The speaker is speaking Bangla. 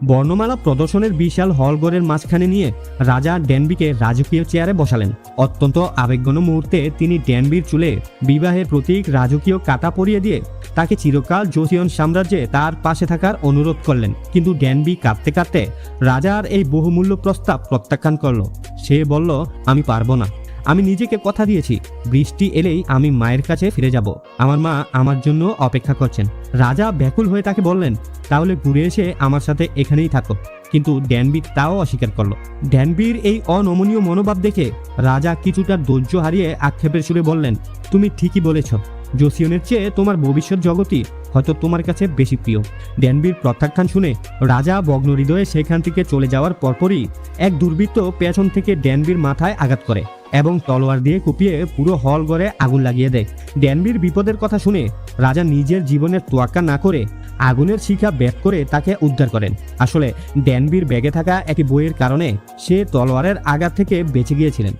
বর্ণমালা প্রদর্শনের বিশাল হলঘরের মাঝখানে নিয়ে রাজা ড্যানবিকে রাজকীয় চেয়ারে বসালেন। অত্যন্ত আবেগঘন মুহূর্তে তিনি ড্যানবির চুলে বিবাহের প্রতীক রাজকীয় কাটা পরিয়ে দিয়ে তাকে চিরকাল জোসিয়ন সাম্রাজ্যে তার পাশে থাকার অনুরোধ করলেন। কিন্তু ড্যানবি কাঁদতে কাঁদতে রাজার এই বহুমূল্য প্রস্তাব প্রত্যাখ্যান করল। সে বলল, আমি পারবো না। আমি নিজেকে কথা দিয়েছি, বৃষ্টি এলেই আমি মায়ের কাছে ফিরে যাব। আমার মা আমার জন্য অপেক্ষা করছেন। রাজা ব্যাকুল হয়ে তাকে বললেন, তাহলে ঘুরে এসে আমার সাথে এখানেই থাকো। কিন্তু ড্যানবি তাও অস্বীকার করল। ড্যানবির এই অনমনীয় মনোভাব দেখে রাজা কিছুটা ধৈর্য হারিয়ে আক্ষেপের সুরে বললেন, তুমি ঠিকই বলেছ। জোসিয়নের চেয়ে তোমার ভবিষ্যৎ জগতই হয়তো তোমার কাছে বেশি প্রিয়। ড্যানবির প্রত্যাখ্যান শুনে রাজা ভগ্ন হৃদয়ে সেখান থেকে চলে যাওয়ার পরপরই এক দুর্বৃত্ত পেছন থেকে ড্যানবির মাথায় আঘাত করে এবং তলোয়ার দিয়ে কুপিয়ে পুরো হল ঘরে আগুন লাগিয়ে দেয়। ড্যানবির বিপদের কথা শুনে রাজা নিজের জীবনের তোয়াক্কা না করে আগুনের শিখা বের করে তাকে উদ্ধার করেন। আসলে ড্যানবির ব্যাগে থাকা একটি বইয়ের কারণে সে তলোয়ারের আঘাত থেকে বেঁচে গিয়েছিলেন।